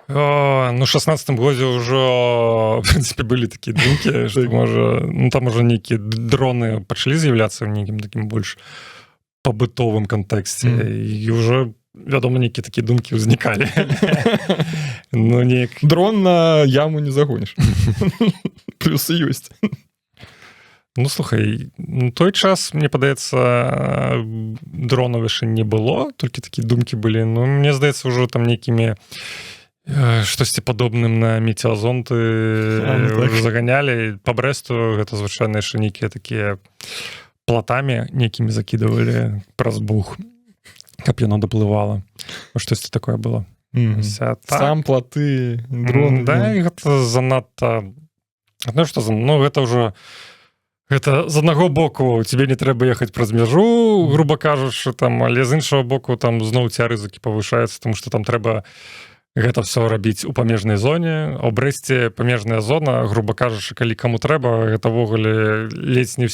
S2: Ну, 16-м годзе ўжо, в прынцыпе, былі такія думкі, што, можа, ну, там ужо нейкія дроны пачалі з'яўляцца ў нейкім такім больш пабытовым кантэксце, і ўжо, вядома, нейкія такія думкі ўзнікалі. Ну, неяк...
S1: Дрон на яму не загоніш. Плюсы ёсць.
S2: Ну, слухай, той час, мне падаецца, дронаў яшчэ не было, толькі такія думкі былі. Ну, мне здаецца, ўжо там нейкімі штосьці падобным на метеазонты заганялі. Па Брэсту гэта звычайна яшчэ нейкія такія платамі нейкімі закідывалі праз бух, каб яно даплывала. Штосьці такое было.
S1: Сам платы, дрон.
S2: Да, і гэта занадта... Ну, гэта ўжо... Гэта з аднаго боку тебе не трэба ехаць праз мяжу, груба кажучы, там, але з іншага боку там зноў ці рызыкі павышаюцца, тому што там трэба гэта все рабіць у памежнай зоне. А ў Брэсце памежная зона, груба кажучы, калі каму трэба, гэта ввогуле ледзь не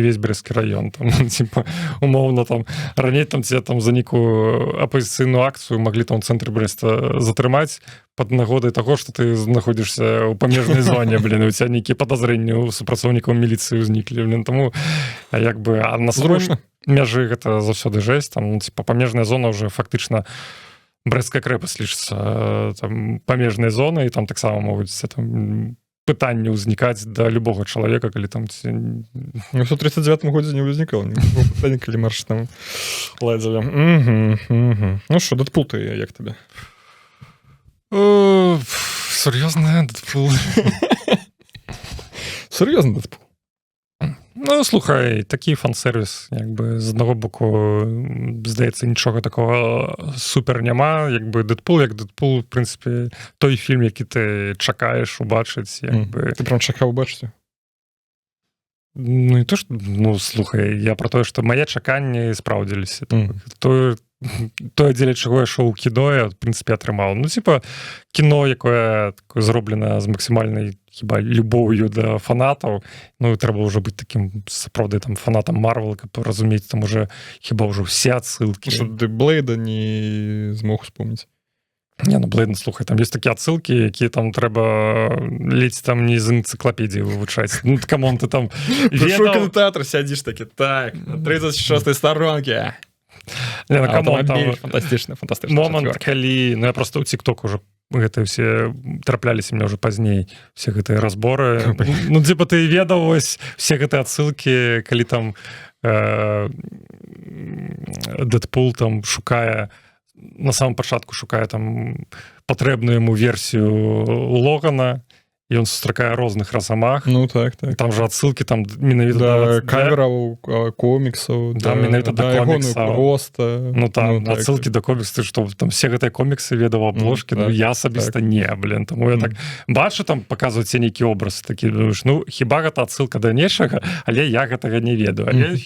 S2: весь брэсцкі раён. Там, типа, умоўна, там, раней там ці там за нейкую апазіцыйную акцыю маглі там у цэнтры Брэста затрымаць пад нагодай таго, што ты знаходзішся ў памежнай зоне, блин, у цябе нейкія падазрэнні ў супрацоўнікаў міліцыі ўзніклі, блин, таму як бы на свой мяжы гэта заўсёды жэсць, там, типа, памежная зона ўжо фактычна Брэсцкая крэпасць лічыцца там памежнай зонай, і там таксама могуць там пытанні ўзнікаць да любога чалавека, калі там...
S1: У 139 годзе не ўзнікала пытанне, калі марш там ладзілі. Ну што, Дэдпул ты, як табе?
S2: Сур'ёзна, Дэдпул.
S1: Сур'ёзна, Дэдпул?
S2: Ну, слухай, такі фан-сервіс, як бы, з аднаго боку, здаецца, нічога такого супер няма, як бы, Дэдпул, як Дэдпул, в прынцыпе, той фільм, які ты чакаеш убачыць, як бы...
S1: Ты прям чакаў убачыць?
S2: Ну, і то, што, ну, слухай, я про тое, што мае чаканні спраўдзіліся. Тое, дзеля чаго я шоў у кіно, я, в прынцыпе, атрымаў. Ну, типа, кіно, якое зроблена з максімальнай, хіба, любоўю да фанатаў, ну, трэба ўжо быць такім, сапраўды, там, фанатам Марвел, каб разумець, там, уже, хіба, ўжо ўсе адсылкі.
S1: Што ты Блэйда не змог успомніць?
S2: Не, ну, Блэйд, слухай, там ёсць такія адсылкі, якія там трэба ледзь там не з энцыклапедіі вывучаць. Ну, камон, ты там...
S1: Прыйшоў кінотэатр, сядзіш такі, так, на 36-й старонке.
S2: Не, ну, камон, там...
S1: Фантастычна.
S2: Момант, калі... Ну, я просто ў TikTok уже гэта все трапляліся мне ўжо пазней все гэтыя разборы ну типа ты ведаў вось все гэтыя адсылкі калі там Дэдпул там шукае на самом пачатку шукае там патрэбную яму версію Логана і ён сустракае розных расамах
S1: ну так
S2: там же адсылкі там менавіта
S1: да кавераў коміксаў
S2: там менавіта да коміксаў
S1: просто
S2: ну там адсылкі да коміксы што там все гэтыя коміксы ведаў абложкі ну я асабіста не блин таму я так бачу там паказваюць нейкі образ такі думаеш ну хіба гэта адсылка да нечага але я гэтага не ведаю але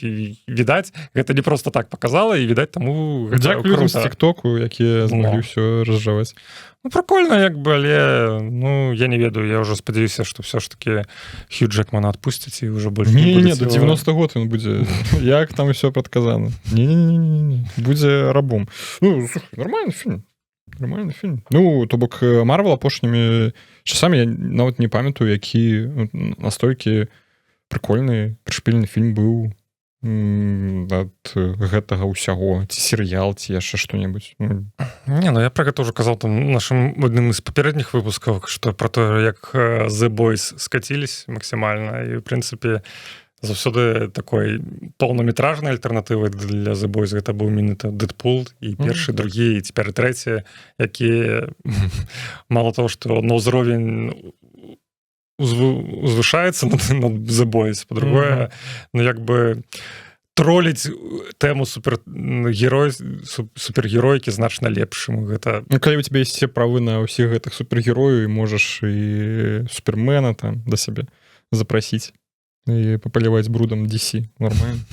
S2: відаць гэта не просто так паказала і відаць таму
S1: дзякую тиктоку якія змаглі ўсё разжаваць
S2: ну, прикольно, як бы, але ну, я не ведаю, я уже спадзяюся, што все ж таки Хью Джекмана адпусцяць і уже больше не
S1: будзе. Не, до 90 год ён будзе. Як там усё прадказана. Не, будзе рабом. Ну, слухай, нормальны фильм. Ну, то бок Марвел апошнімі часамі я нават не памятаю, які настолькі прикольны, прышпільны фільм быў ад гэтага ўсяго ці серыял ці яшчэ што-небудзь
S2: не ну я про гэта ўжо казаў там нашым адным з папярэдніх выпускаў што про то як The Boys скацілись максімальна і в прынцыпе заўсёды такой поўнаметражнай альтэрнатывай для The Boys гэта быў менавіта Дэдпул і першы другі і цяпер трэці які мало того што на ўзровень узвышаецца над The Boys, по-другое, ну, як бы троліць тэму супергероікі значна лепшым. Гэта...
S1: Ну, калі у тебе есть все правы на ўсіх гэтых супергерояў, і можаш і Супермена там да сябе запрасіць і папаліваць брудам DC. Нормально.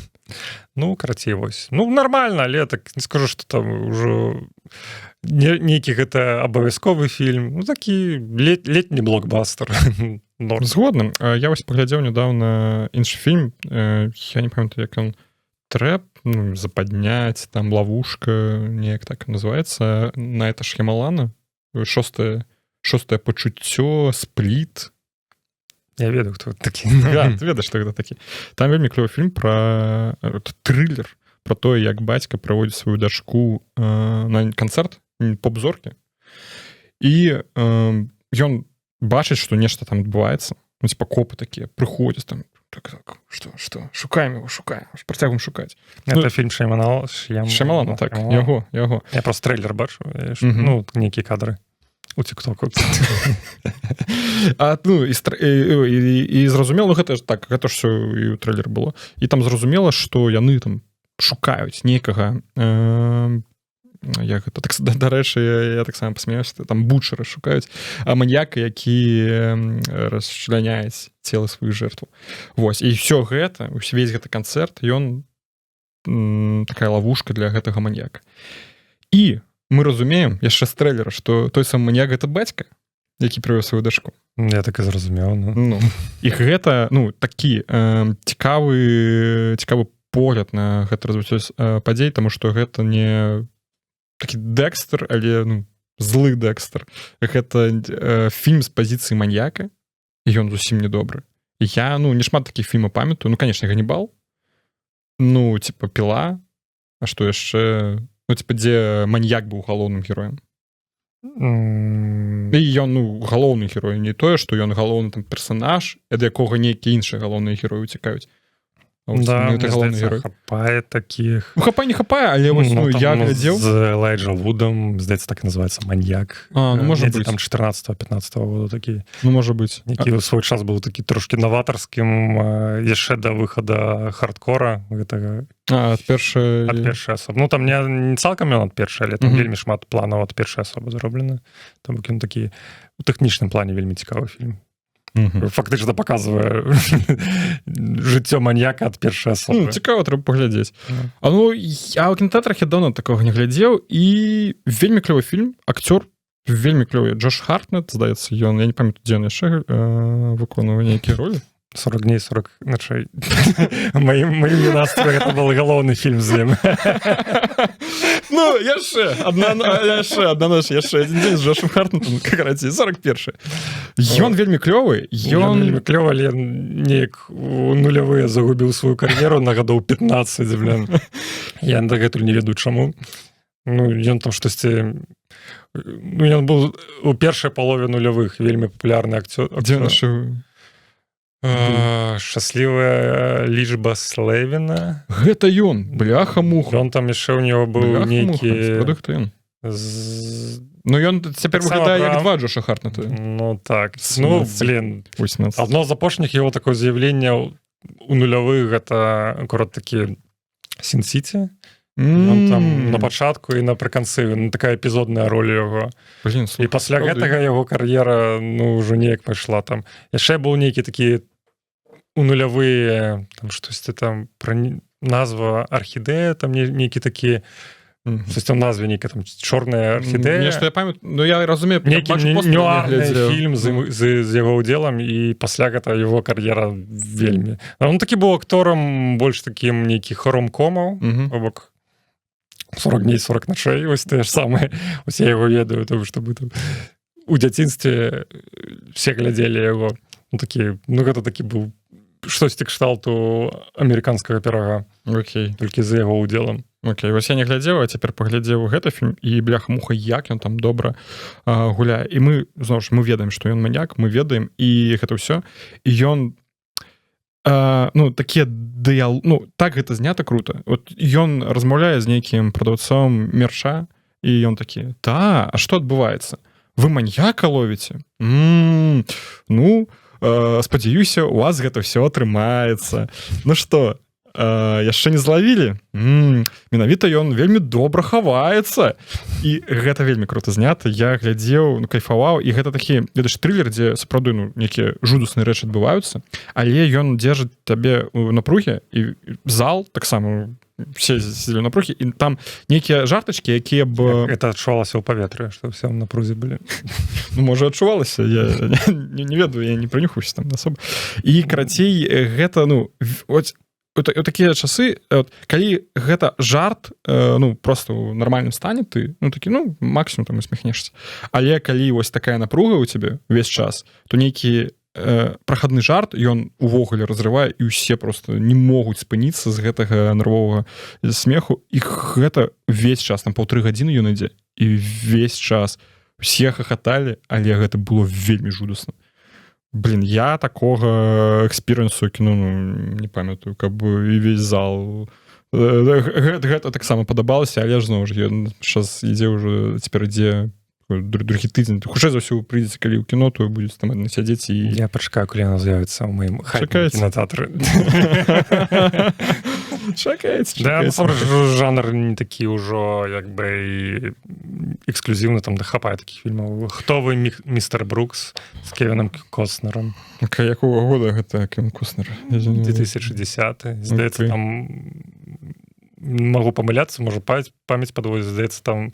S2: Ну, карацей, вось. Ну, нормально, але так не скажу, што там ужо нейкі гэта абавязковы фільм. Ну, такі летні блокбастер.
S1: Згодна. Я вось паглядзеў нядаўна іншы фільм. Я не памятаю, як он трэп, ну, западняць, там ловушка, неяк так называецца. Найта Шьямалана. Шостае пачуццё, Спліт.
S2: Я ведаю, хто такі.
S1: Да, ты ведаеш, што гэта такі. Там вельмі клёвы фільм пра трылер, пра тое, як бацька праводзіць сваю дачку на канцэрт поп-зоркі. І ён бачыць, што нешта там адбываецца. Ну, типа копы такія прыходзяць там. Так, што? Шукаем, працягваем шукаць.
S2: Это фільм Шьямалана,
S1: так, яго.
S2: Я просто трейлер бачу, ну, нейкія кадры. У тиктоку.
S1: Ну, і зразумела, гэта ж так, гэта ж все і ў трэйлер было. І там зразумела, што яны там шукаюць нейкага як гэта, так, дарэчы, я таксама пасмяюся, там бучара шукаюць, маньяка, які расчляняць цела сваіх жертваў. Вось, і ўсё гэта, увесь гэты канцэрт, ён такая ловушка для гэтага маньяка. І мы разумеем яшчэ з трэйлера, што той самы маньяк гэта бацька, які прывёз сваю дачку.
S2: Я так і зразумеў.
S1: Ну, і гэта, ну, такі цікавы погляд на гэта развіццё падзей, таму што гэта не такі Дэкстер, але ну, злы Дэкстер. Гэта фільм з пазіцыі маньяка, і ён зусім недобры. І я, ну, не шмат такіх фільмаў памятаю. Ну, конечно, Ганнібал. Ну, типа, Піла. А што яшчэ... Ну, типа, дзе маньяк быў галоўным героем. І ён, ну, галоўны герой. Не тое, што ён галоўны там персанаж, ад якога нейкія іншыя галоўныя героі уцікаюць.
S2: Да, мне здаецца, хапае такіх.
S1: Ну, хапае, не хапае, але вось, ну, я глядзеў.
S2: З Элайджа Вудам, здаецца, так і называецца «Маньяк».
S1: Ну, можа быць.
S2: Там 14-15 года такі.
S1: Ну, можа быць.
S2: Які ў свой час быў такі трошкі новатарскім, яшчэ да выхада хардкора. Гэтага.
S1: Ад першай
S2: асобы. Ну, там не цалкам ён ад першай, але там вельмі шмат планаў ад першай асобы зроблена. Там ён такі у тэхнічным плане вельмі цікавы фільм. Фактычна паказвае жыццё маньяка ад першай асобы.
S1: Цікава, трэба паглядзець. А ну, я ў кінотэатрах я даўно такога не глядзеў, і вельмі клёвы фільм, акцёр вельмі клёвы. Джош Хартнет, здаецца, ён, я не памятаю, дзе ён яшчэ выконвае нейкія ролі.
S2: 40 дней, 40 ночей. Маім юнацтве гэта был галоўны фільм з ім.
S1: Ну, яшчэ адна ноч, яшчэ адзін дзень з Джошем Хартнетом, карацей, 41. Ён вельмі клёвы.
S2: Ён вельмі клёвы, але неяк у нулявыя загубіў сваю кар'еру на гадоў 15, блин. Я дагэтуль не ведаю, чаму. Ну ён там штосьці ён быў у першай палове нулявых вельмі папулярны акцёр.
S1: Дзе нашы
S2: шчаслівая лічба Слевіна.
S1: Гэта ён, бляха-муха.
S2: Ён там яшчэ ў него быў нейкі
S1: Ну ён цяпер выглядае як два Джоша Хартнета.
S2: Ну так, ну блин, адно з апошніх яго такое з'яўленне у нулявых гэта акурат такі Сін-Сіці. Он там на пачатку і напрыканцы такая эпізодная роля яго. І пасля гэтага яго кар'ера ну ўжо неяк пайшла там. Яшчэ быў нейкі такі у нулявыя там штосьці там пра назва архідэя, там нейкі такі там назве нейкая там чорная архідэя.
S1: Нешта я памятаю, ну я разумею,
S2: нейкі нюарны фільм з яго ўдзелам і пасля гэта яго кар'ера вельмі. Он такі быў акторам больш такім нейкіх ромкомаў, бок 40 дней 40 ночей, ось те ж самае. Ось я яго ведаю, тому што мы там у дзяцінстве все глядзелі яго. Ну такі, ну гэта такі быў штосьці кшталту амерыканскага пірага.
S1: Окей.
S2: Толькі за яго ўдзелам.
S1: Окей, вось я не глядзеў, а цяпер паглядзеў гэты фільм і бляха-муха, як ён там добра гуляе. І мы, зноў ж, мы ведаем, што ён маньяк, мы ведаем, і гэта ўсё. І ён ну, такія дыялогі, ну, так гэта знята круто. От ён размаўляе з нейкім прадаўцом мерча, і ён такі, а што адбываецца? Вы маньяка ловіце? Ну, спадзяюся, у вас гэта ўсё атрымаецца. Ну што, яшчэ не злавілі? Менавіта ён вельмі добра хаваецца. І гэта вельмі круто знята. Я глядзеў, ну, кайфаваў, і гэта такі, ведаеш, трылер, дзе сапраўды, ну, нейкія жудасныя рэчы адбываюцца, але ён дзержыць табе ў напругі, і зал таксама все сидзелі ў напругі, і там нейкія жартачкі, якія б...
S2: Это адчувалася ў паветры, што ўсе ў напрузе былі.
S1: Ну, можа, адчувалася, я не ведаю, я не пранюхаюся там асоба. І, карацей, гэта, ну, такія часы, калі гэта жарт, ну, просто ў нармальным стане, ты, ну, такі, ну, максимум там усміхнешся. Але калі вось такая напруга ў цябе увесь час, то нейкі прахадны жарт, ён увогуле разрывае, і ўсе просто не могуць спыніцца з гэтага нервовага смеху. І гэта увесь час, там 1,5 гадзіны ён ідзе, і увесь час усе хахаталі, але гэта было вельмі жудасна. Блин, я такога экспірыенсу кіно, ну, не памятаю, каб і весь зал. Гэта таксама падабалася, але ж зноў ж ён зараз ідзе ўжо, цяпер ідзе другі тыдзень. Хутчэй за ўсё прыйдзеце, калі ў кіно, то будзеце там сядзець і...
S2: Я пачакаю, калі яно з'явіцца ў маім хайпным кінотэатры.
S1: Чакаеце.
S2: Да, насамрэч, жанр не такі ўжо, як бы, эксклюзіўны, там дахапае такіх фільмаў. Хто вы, містер Брукс з Кевіном Костнером?
S1: Якого года гэта Кевін Костнер?
S2: 2010. Здаецца, там... Магу памыляцца, можа, памяць падводзіць. Здаецца, там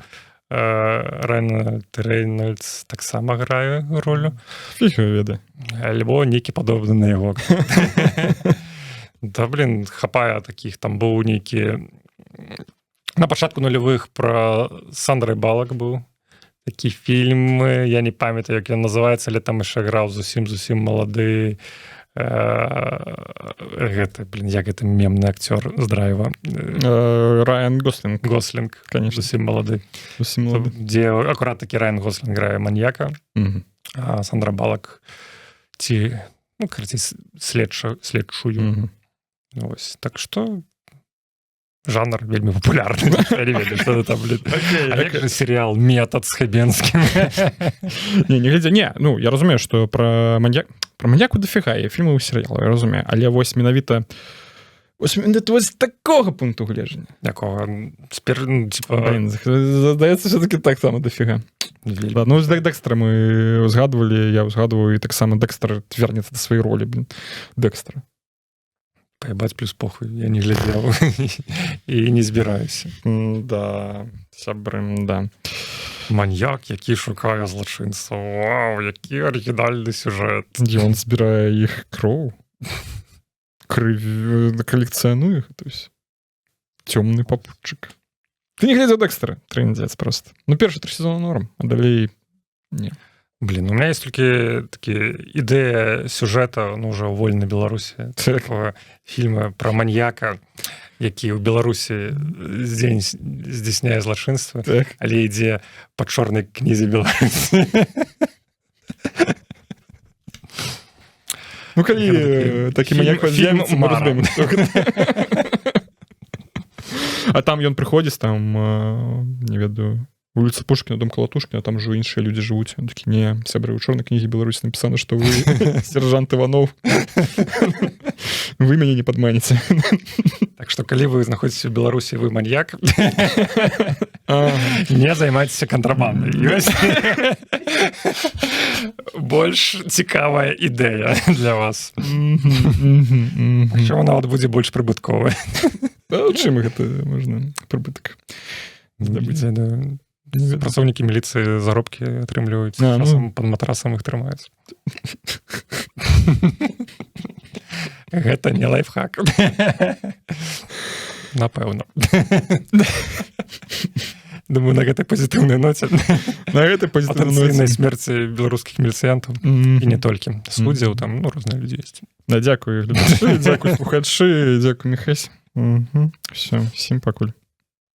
S2: Райан Рэйнольдс таксама грае ролю.
S1: Фіг ведае.
S2: Альбо нейкі падобны на яго. Да, блин, хапае такіх. Там быў нейкі... На пачатку нулявых пра Сандрай Балак быў такі фільм. Я не памятаю, як ён называецца, але там яшчэ граў зусім малады... Гэта, блин, як гэта мемны акцёр з Драйва.
S1: Райан Гослінг.
S2: Гослінг, конечно, зусім малады. Дзе акурат такі Райан Гослінг грае маньяка, а Сандра Балак ці, ну, карацей, следчую. Ось, так што жанр вельмі папулярны. Я не ведаю, што там, блин. А як же серыял «Метад» з Хабенскім?
S1: Не глядзя. Не, ну, я разумею, што пра маньяку дафіга, я фільмы ў серыялу, я разумею. Але вось менавіта вось такога пункту гледжання.
S2: Якога? Ну, типа...
S1: Блин, здаецца, все-таки так само дафіга. Да, ну, з Дэкстера мы узгадвалі, я узгадваю, і таксама Дэкстер вернецца да сваёй ролі, блин, Дэкстера.
S2: Паебаць плюс похуй, я не глядзеў і не збіраюся.
S1: Да, сябры, да.
S2: Маньяк, які шукае злачынцаў. Вау, які арыгінальны сюжэт.
S1: Ён збірае іх кроў. Калекцыянуе гэта ўсё. Цёмны папутчык. Ты не глядзеў Дэкстера? Трындзец просто. Ну, першы 3 сезоны норм, а далей не.
S2: Блин, у меня есть только такие идея сюжета, ну, уже «Вольна Беларуси», такого фильма про маньяка. які ў Беларусі здзяйсняе злачынства,
S1: Так.
S2: але ідзе па чорнай кнізе Беларусі.
S1: Ну, калі такі маньяк з'явіцца, мы разумеем, хто гэта. А там ён прыходзіць, там, не ведаю, вуліца Пушкіна, дом Калатушкіна, там жа іншыя людзі жывуць. Ён такі, не, сябры, у чорнай кнізе Беларусі напісана, што вы сержант Иванов. Вы мяне не падманіце.
S2: Так што, калі вы знаходзіце ў Беларусі, вы маньяк, не займайцеся кантрабандай. Ёсць больш цікавая ідэя для вас. Чаму нават будзе больш прыбытковая.
S1: Чым гэта можна прыбытак здабыць?
S2: Працоўнікі міліцыі заробкі атрымліваюць, часам пад матрасам іх трымаюць. Гэта не лайфхак. Напэўна. Думаю, на гэтай пазітыўнай ноце патэнцыйнай смерці беларускіх міліцыянтаў і не толькі. Суддзяў там, розныя людзі ёсць.
S1: Дзякую, гледачы, дзякуй слухачы, дзякуй, Міхась. Все, всім пакуль.